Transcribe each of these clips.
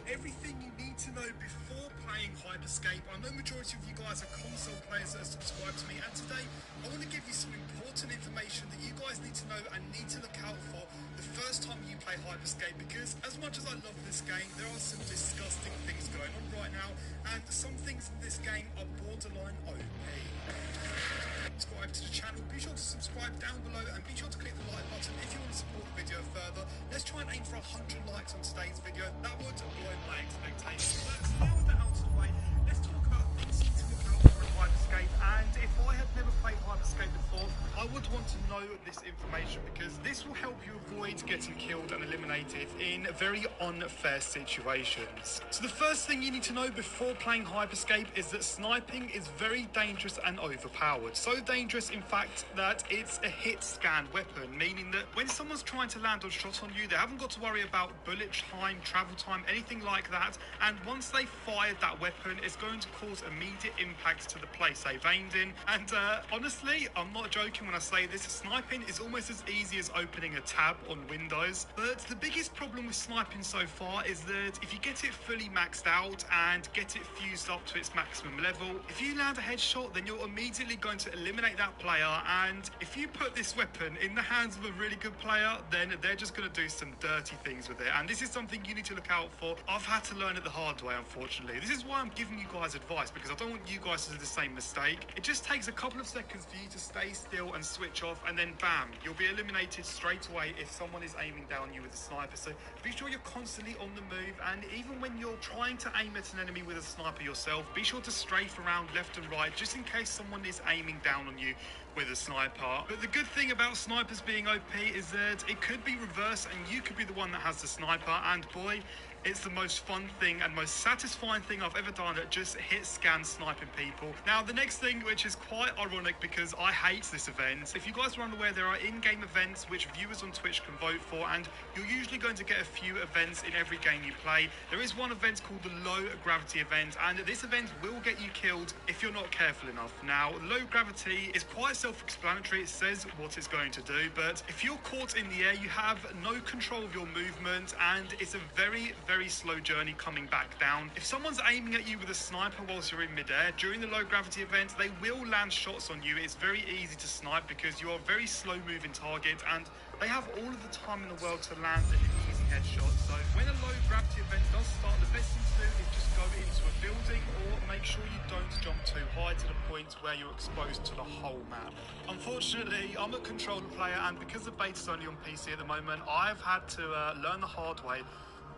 everything you need to know before playing Hyperscape. I know majority of you guys are console players that are subscribed to me, and today I want to give you some important information that you guys need to know and need to look out for the first time you play Hyperscape, because as much as I love this game, there are some disgusting things going on right now, and some things in this game are borderline OP. Subscribe to the channel, be sure to subscribe down below, and be sure to click the like button if you want to support the video further. Let's try and aim for 100 likes on today's video. That would blow my expectations. But now with that out of the way, let's talk about things to look out for in Hyperscape. And if I had never played Hyperscape before, I would want to know this information, because this will help you avoid getting killed and eliminated in very unfair situations. So the first thing you need to know before playing Hyperscape is that sniping is very dangerous and overpowered. So dangerous, in fact, that it's a hit scan weapon, meaning that when someone's trying to land a shot on you, they haven't got to worry about bullet time, travel time, anything like that. And once they fired that weapon, it's going to cause immediate impact to the place they've aimed in. And honestly, I'm not joking when I say this, sniping is almost as easy as opening a tab on Windows. But the biggest problem with sniping so far is that if you get it fully maxed out and get it fused up to its maximum level, if you land a headshot, then you're immediately going to eliminate that player. And if you put this weapon in the hands of a really good player, then they're just going to do some dirty things with it. And this is something you need to look out for. I've had to learn it the hard way, unfortunately. This is why I'm giving you guys advice, because I don't want you guys to do the same mistake. It just takes a couple of seconds for you to stay still and switch off, and then bam, you'll be eliminated straight away if someone is aiming down you with a sniper. So be sure you're constantly on the move, and even when you're trying to aim at an enemy with a sniper yourself, be sure to strafe around left and right, just in case someone is aiming down on you with a sniper. But the good thing about snipers being OP is that it could be reversed and you could be the one that has the sniper, and boy, it's the most fun thing and most satisfying thing I've ever done at just hit scan sniping people. Now the next thing, which is quite ironic because I hate this event, if you guys are unaware, there are in-game events which viewers on Twitch can vote for, and you're usually going to get a few events in every game you play. There is one event called the low gravity event, and this event will get you killed if you're not careful enough. Now low gravity is quite self-explanatory, it says what it's going to do, but if you're caught in the air, you have no control of your movement, and it's a very slow journey coming back down. If someone's aiming at you with a sniper whilst you're in midair during the low gravity event, they will land shots on you. It's very easy to snipe because you are a very slow moving target, and they have all of the time in the world to land an easy headshot. So when a low gravity event does start, the best thing to do is just go into a building, or make sure you don't jump too high to the point where you're exposed to the whole map. Unfortunately, I'm a controller player, and because the beta's only on PC at the moment, I've had to learn the hard way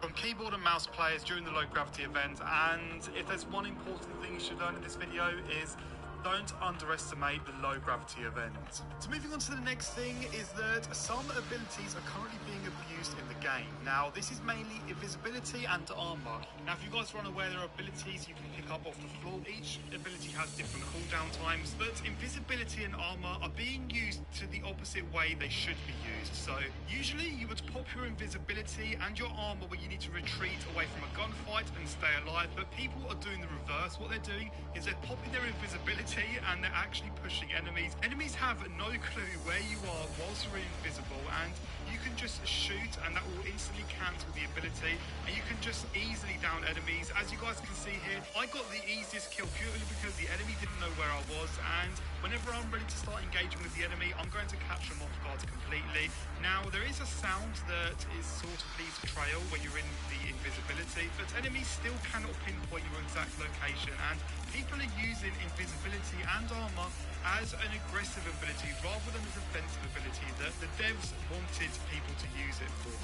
from keyboard and mouse players during the low gravity event. And if there's one important thing you should learn in this video, is don't underestimate the low gravity event. So moving on to the next thing is that some abilities are currently being abused in the game. Now this is mainly invisibility and armor. Now if you guys are unaware, there are abilities you can pick up off the floor. Each ability has different cooldown times, but invisibility and armor are being used to the opposite way they should be used. So usually you would pop your invisibility and your armor where you need to retreat away from a gunfight and stay alive, but people are doing the reverse. What they're doing is they're popping their invisibility and they're actually pushing enemies. Enemies have no clue where you are whilst you're invisible, and you can just shoot and that will instantly cancel the ability, and you can just easily down enemies. As you guys can see here, I got the easiest kill purely because the enemy didn't know where I was, and whenever I'm ready to start engaging with the enemy, I'm going to catch them off guard completely. Now there is a sound that is sort of leaves a trail when you're in the invisibility, but enemies still cannot pinpoint your exact location, and people are using invisibility and armor as an aggressive ability rather than a defensive ability that the devs wanted people to use it for.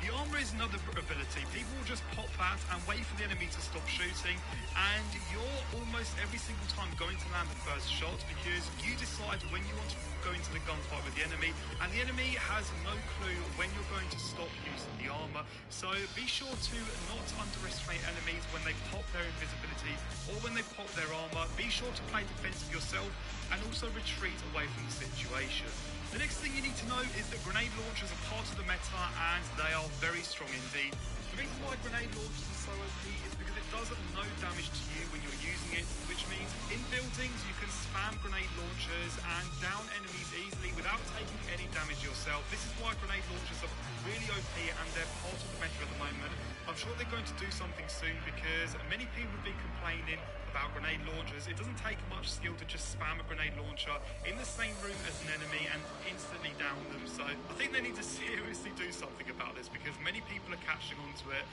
The armor is another ability. People will just pop that and wait for the enemy to stop shooting, and you're almost every single time going to land the first shot because you decide when you want to go into the gunfight with the enemy, and the enemy has no clue when you're going to stop using the armor. So be sure to not underestimate enemies when they pop their invisibility or when they pop their armor. Be sure to play defensive yourself and also retreat away from the situation. The next thing you need to know is that grenade launchers are part of the meta, and they are very strong indeed. The reason why grenade launchers are so OP is because it does no damage to you when you're using it, which means in build things, you can spam grenade launchers and down enemies easily without taking any damage yourself. This is why grenade launchers are really OP and they're part of the meta at the moment. I'm sure they're going to do something soon because many people have been complaining about grenade launchers. It doesn't take much skill to just spam a grenade launcher in the same room as an enemy and instantly down them. So I think they need to seriously do something about this because many people are catching on to it,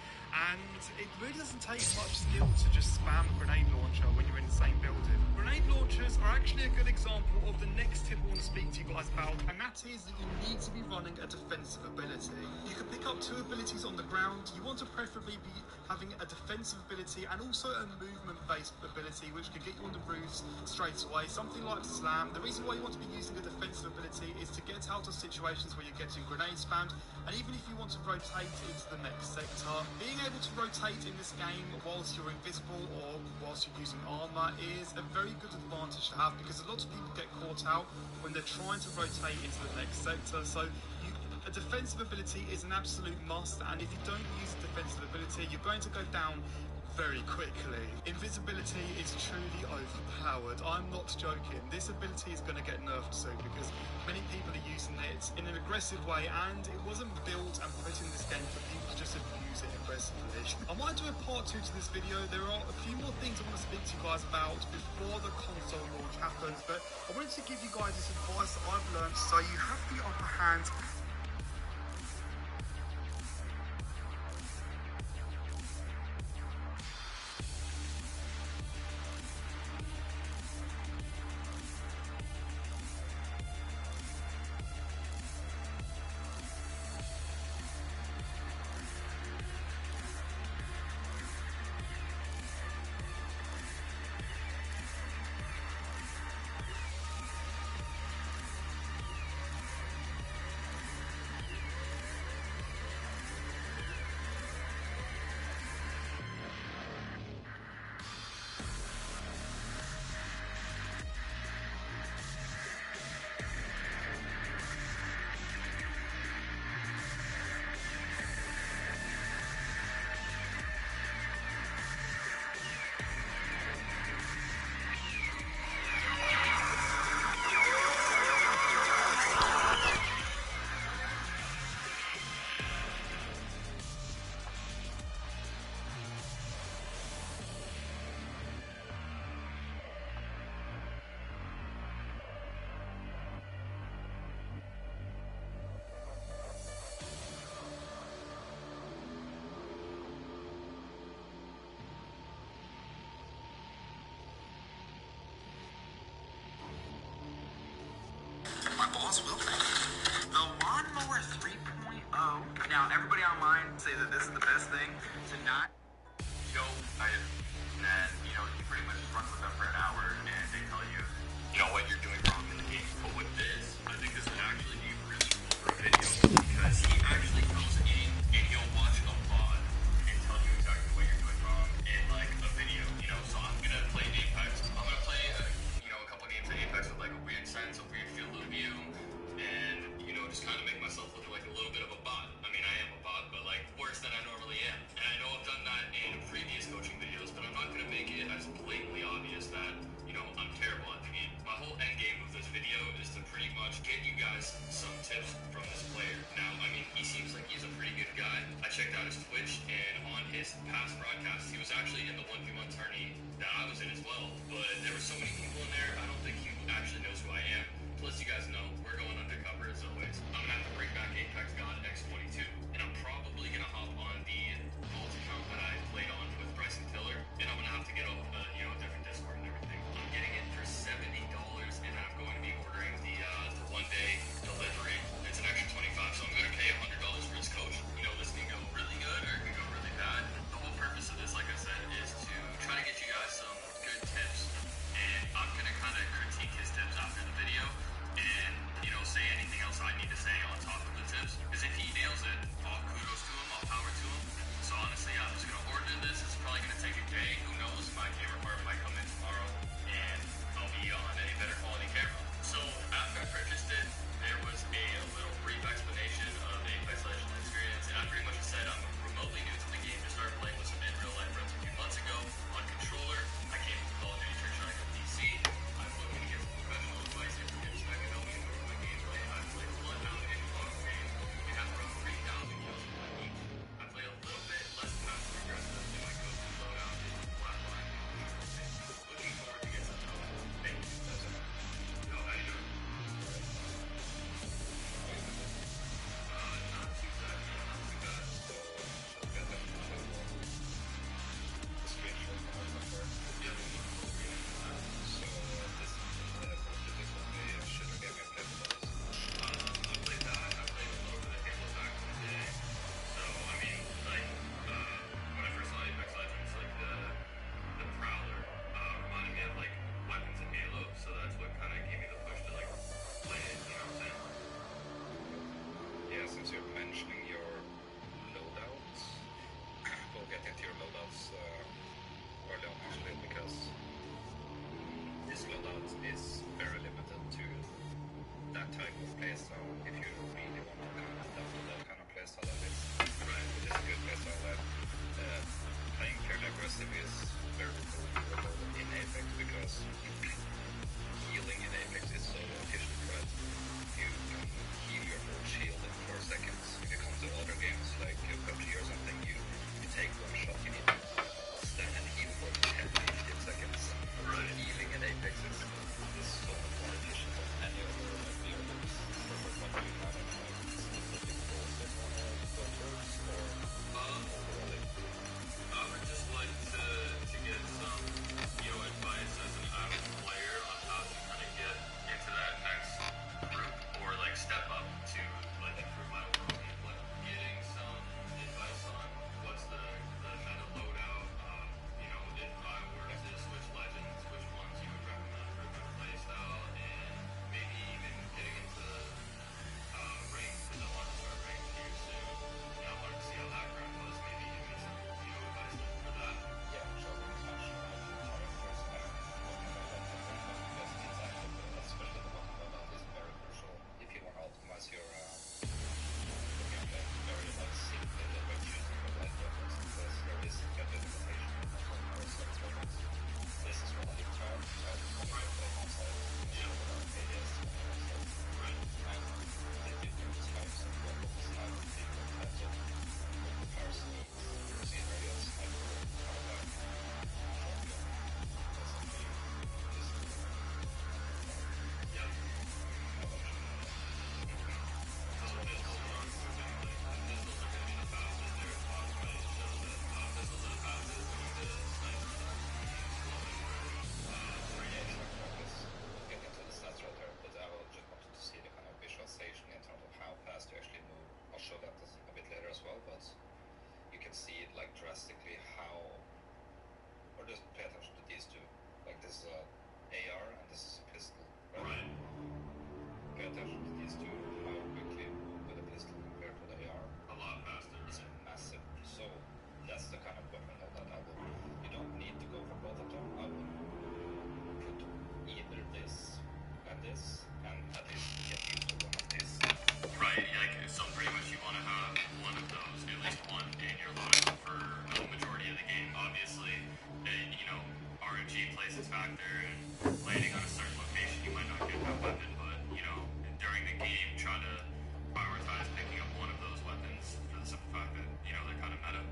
and it really doesn't take much skill to just spam a grenade launcher when you're in the same building. Grenade launchers are actually a good example of the next tip I want to speak to you guys about, and that is that you need to be running a defensive ability. You can pick up 2 abilities on the ground. You want to preferably be having a defensive ability and also a movement-based ability which can get you on the roofs straight away, something like slam. The reason why you want to be using a defensive ability is to get out of situations where you're getting grenade spammed, and even if you want to rotate into the next sector, being able to rotate in this game whilst you're invisible or whilst you're using armor is a very good advantage to have, because a lot of people get caught out when they're trying to rotate into the next sector. So a defensive ability is an absolute must, and if you don't use a defensive ability, you're going to go down very quickly. Invisibility is truly overpowered. I'm not joking. This ability is going to get nerfed soon because many people are using it in an aggressive way, and it wasn't built and put in this game for people to just abuse it aggressively. I might do a part 2 to this video. There are a few more things I want to speak to you guys about before the console launch happens, but I wanted to give you guys this advice that I've learned so you have the upper hand. The Lawnmower 3.0. Now, everybody online say that this is the best thing to not show items, and you pretty much just run with them for an hour, and they tell you, what you're doing wrong in the game. But with this, I think this would actually be really cool for a video because he actually goes in and he'll watch a VOD and tell you exactly what you're doing wrong in like a video. So I'm gonna play Apex. I'm gonna play a couple games of Apex with like a weird sense, a weird field of view, and just kind of make myself look like a little bit of a bot. I mean, I am a bot, but like worse than I normally am. And I know I've done that in previous coaching videos, but I'm not gonna make it as blatantly obvious that I'm terrible at the game. My whole end game of this video is to pretty much get you guys some tips from this player. Now, I mean, he seems like he's a pretty good guy. I checked out his Twitch, and on his past broadcasts, he was actually in the 1v1 tourney that I was in as well. But there were so many people in there, I don't think he actually knows who I am. Plus, you guys know, we're going undercover as always. I'm gonna have to bring back Apex God X22, and I'm probably gonna hop on the vault account that I played on with Bryson Tiller, and I'm gonna have to get a different Discord and everything. I'm getting it for $70, and I'm going to be ordering the one-day delivery. It's an extra $25, so I'm gonna pay $100 for this coach. This can go really good or it can go really bad. The whole purpose of this, like I said, is to try to get you guys some good tips and mode is very limited to that type of playstyle. If you really want to kind of adapt to that kind of playstyle, that is right, which is a good playstyle. Playing fairly aggressive is very doable in Apex because healing in Apex is so efficient, right? You can heal your whole shield in 4 seconds. If you come to other games like PUBG or something, you take one shot, you need to stand and heal for 10, 15 seconds. Right. Healing in Apex is so much more efficient than any other videos. So what do you have any specific goals that you want to go towards, or overall? I would just like to get some, advice as an average player on how to kind of get into that next group or like step up to like improve my overall gameplay. Getting some advice on what's the meta loadout. If I were to switch legends, which ones you would recommend for a good playstyle, and maybe even getting into ranks, because I want to start ranks here soon. I wanted to see how that grind was. Maybe give me some advice for that. Yeah, sure. We can touch characters because it's actually, especially the bottom loadout is very crucial if you want to optimize your looking at the very simple range using your light weapons, because there is a better limitation on power source weapons. This is what I tried. So I just want to play outside without ADS outside. Right. And the different types of weapons have different types of power speeds. So in areas like power shotgun, SMG, pistol, Yeah. how much So the pistols are moving, like the pistols are going to be the fastest. They're taught, right? So the pistols are the fastest, going to snipers are slowing where yeah, exactly. We'll get into the stats right there, but I will just wanted to see the kind of visualization in terms of how fast you actually move. I'll show that a bit later as well, but you can see it like drastically how, or just pay attention to these two. Like this is a AR and this is a pistol, right? Right. Pay attention to these two, how quickly you move with a pistol compared to the AR. A lot faster, It's right? massive. So that's the kind of weapon that I would, you don't need to go for both of them. I would put either this and at least get used to one of these. Right, like, so pretty much you want to have one of those, at least one in your loadout for the majority of the game. Obviously, RNG plays its factor, and landing on a certain location, you might not get that weapon, but, during the game, try to prioritize picking up one of those weapons for the simple fact that, they're kind of meta.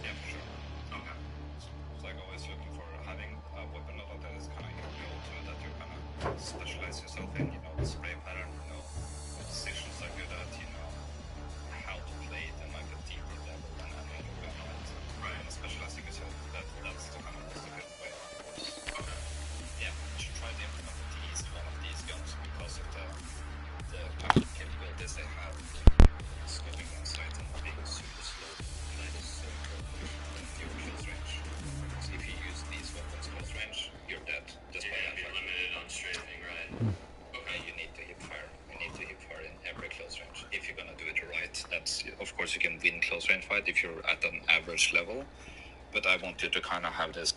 Yeah, for sure. Okay. So like always looking for having a weapon loadout that is kind of your go-to, that you kind of specialize yourself in, the spray pattern, what decisions are good at, how to play it in like a deeper level than any other gun, right? And specializing yourself, that's the kind of most efficient way, of course. Okay. Yeah, you should try to implement these one of these guns because of the kind of capabilities they have. Scoping on sight and being super slow. That is so important in your close range. Because if you use these weapons close range, you're dead. Just You're by going to that be fact. limited on strafing, right? Okay, you need to hip fire. You need to hip fire in every close range. If you're gonna do it right, that's, of course, you can win close range fight if you're at an average level. But I want you to kind of have this